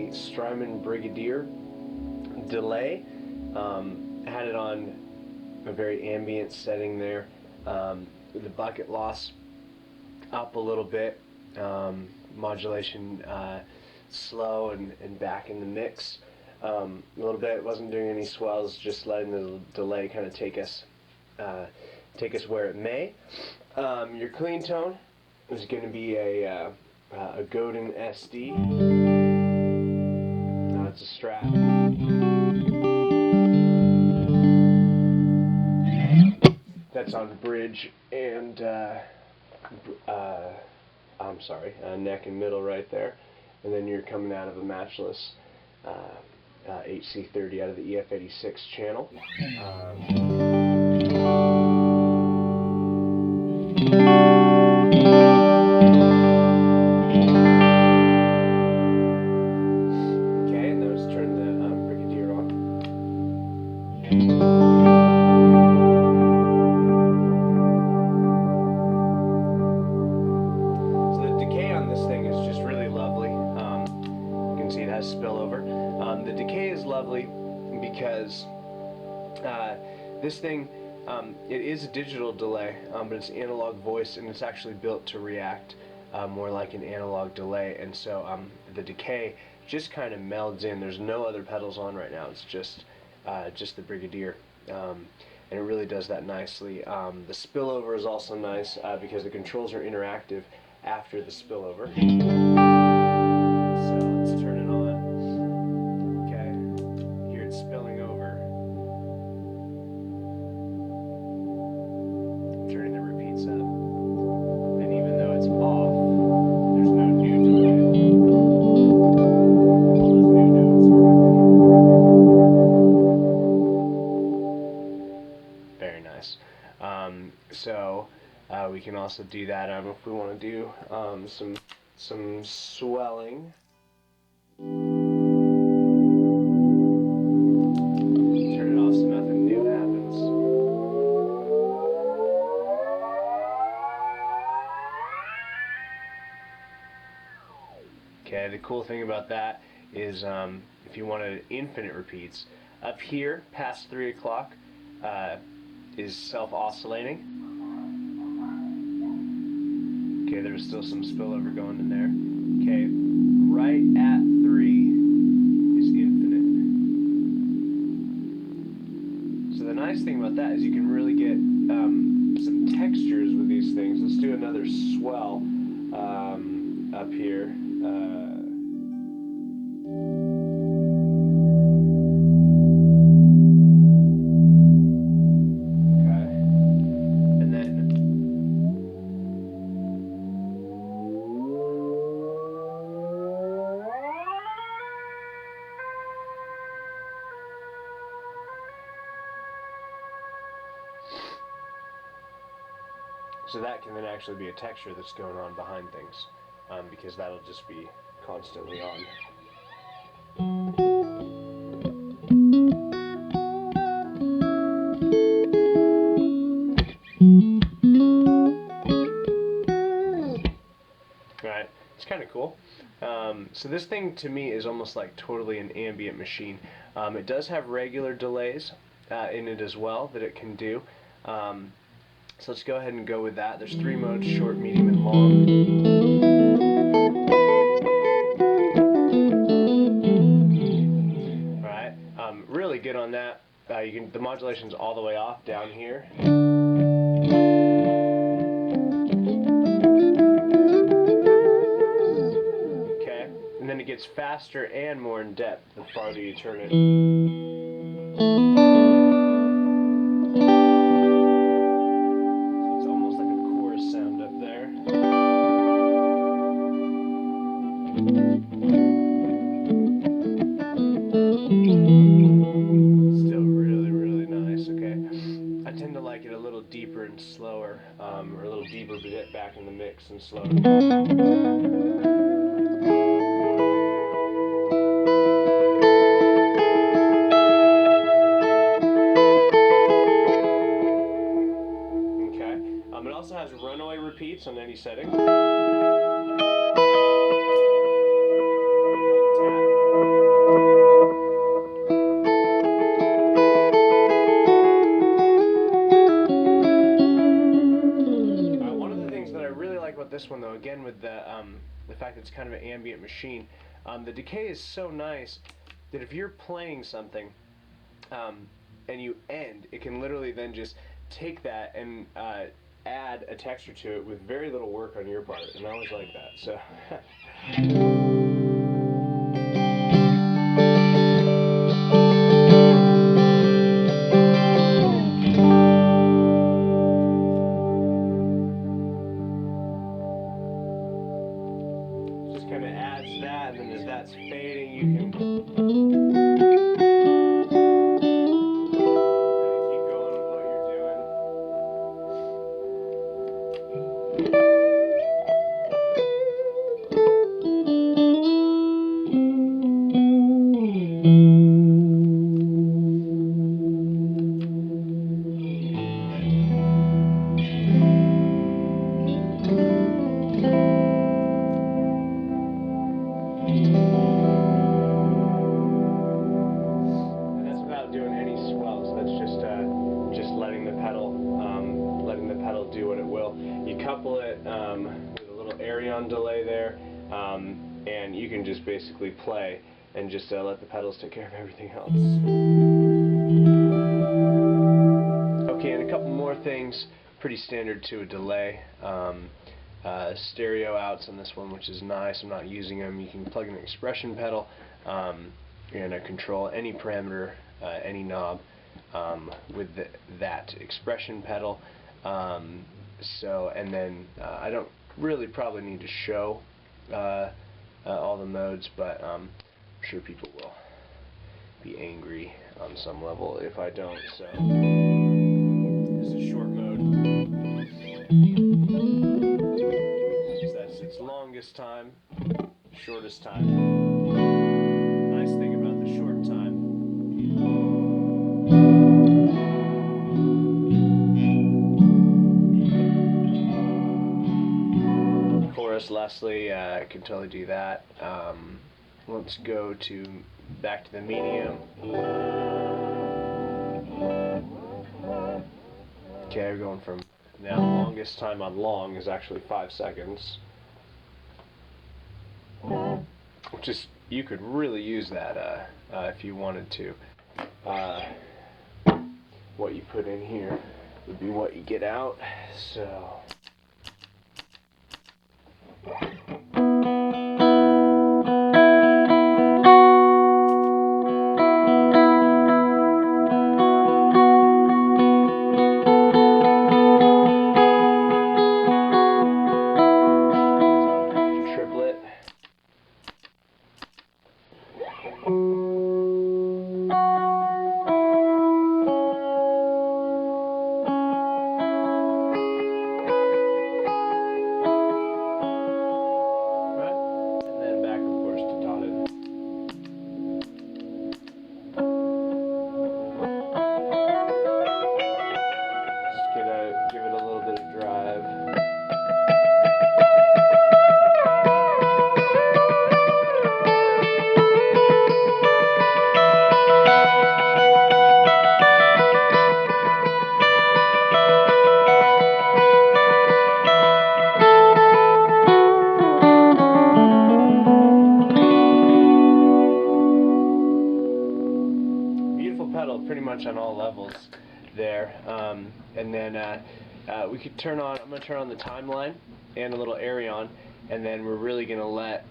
a Strymon Brigadier delay. Had it on a very ambient setting there. The bucket loss up a little bit. Modulation slow and back in the mix. A little bit. Wasn't doing any swells, just letting the delay kind of take us where it may. Your clean tone is going to be a Godin SD. It's a Strat. That's on bridge and I'm sorry, neck and middle right there. And then you're coming out of a matchless HC30 out of the EF86 channel. Okay, and then let's turn the Brigadier on. So the decay on this thing is just really lovely. You can see it has spillover. The decay is lovely because this thing, it is a digital delay, but it's analog voice, and it's actually built to react more like an analog delay, and so the decay just kind of melds in. There's no other pedals on right now. It's just the Brigadier, and it really does that nicely. The spillover is also nice because the controls are interactive after the spillover. So let's turn it on. Okay, here it's spilling over. Turning the repeats up, and even though it's off, there's no new delay. All those new notes are very nice. So we can also do that if we want to do some swelling. Turn it off so nothing new happens. Okay, the cool thing about that is if you wanted infinite repeats, up here past 3 o'clock is self-oscillating. Okay, there's still some spillover going in there. Okay, right at 3 is infinite. So the nice thing about that is you can really get some textures with these things. Let's do another swell up here. So that can then actually be a texture that's going on behind things, because that'll just be constantly on. Right, it's kind of cool. So this thing to me is almost like totally an ambient machine. It does have regular delays in it as well that it can do. So let's go ahead and go with that. There's 3 modes, short, medium, and long. Alright, really good on that. The modulation's all the way off down here. Okay, and then it gets faster and more in depth the farther you turn it. Still really, really nice. Okay, I tend to like it a little deeper and slower, or a little deeper but get back in the mix and slower. Okay, it also has Runaway repeats on any setting. Tap. it's kind of an ambient machine. The decay is so nice that if you're playing something and you end, it can literally then just take that and add a texture to it with very little work on your part, and I always like that. So. Just kind of adds that, and then as that's fading, you can keep going with what you're doing. And that's without doing any swells. That's just letting the pedal do what it will. You couple it with a little Arion delay there, and you can just basically play and just let the pedals take care of everything else. Okay, and a couple more things, pretty standard to a delay. Stereo outs on this one, which is nice. I'm not using them. You can plug in an expression pedal and control any parameter, any knob with that expression pedal. And then I don't really probably need to show all the modes, but I'm sure people will be angry on some level if I don't. So this is short mode. So that's its longest time, shortest time. Nice thing about the short time. Chorus, lastly, I can totally do that. Let's go back to the medium. Okay, we're going from now. Longest time on long is actually 5 seconds, which is, you could really use that if you wanted to. What you put in here would be what you get out. So. Triplet. Give it a little bit of drive. Beautiful pedal, pretty much on all levels there. And then we could turn on, I'm going to turn on the timeline and a little Arion, and then we're really going to let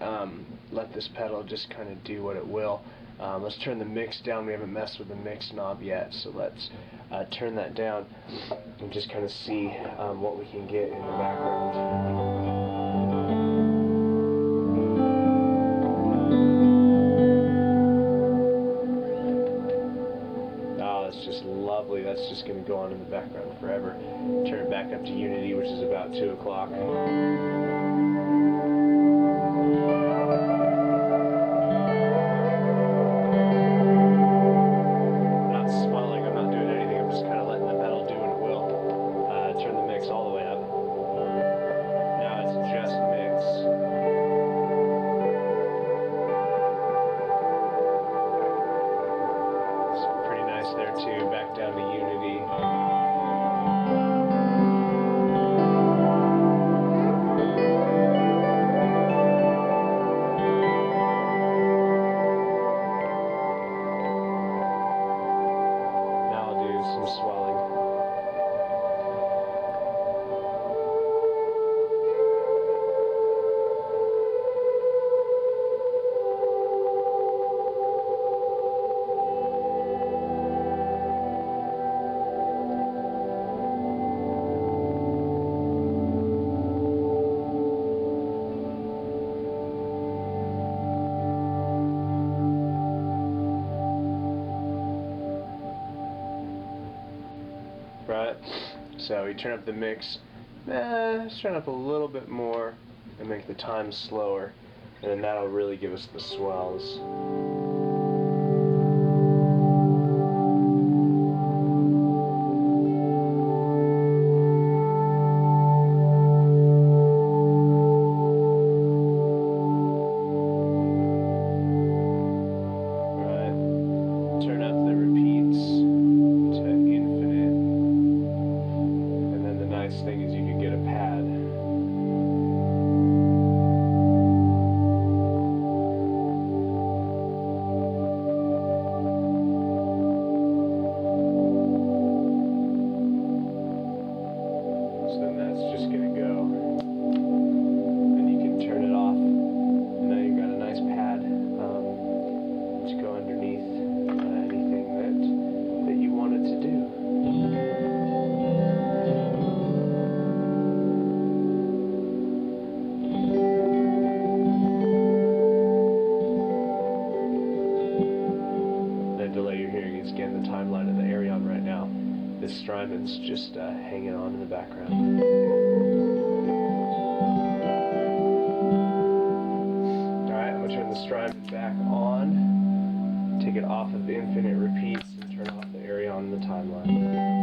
this pedal just kind of do what it will. Let's turn the mix down. We haven't messed with the mix knob yet, so let's turn that down and just kind of see what we can get in the background. It's just lovely. That's just going to go on in the background forever. Turn it back up to Unity, which is about 2 o'clock. Not swelling, I'm not doing anything. I'm just kind of letting the pedal do what it will. Turn the mix all the way up. Now it's just mix. There too, back down to Unity. Alright, so we turn up the mix, let's turn up a little bit more and make the time slower, and then that'll really give us the swells. Turn up the repeats to infinite, and then the nice thing is you can get a pad. So then that's just going to go, and you can turn it off, and now you've got a nice pad to go underneath anything that you want it to do. The delay you're hearing is again the timeline of the Arion right now. This Strymon's just hanging on in the background. Alright, I'm going to turn the Strymon back on, take it off of the infinite repeats, and turn off the Arion in the timeline.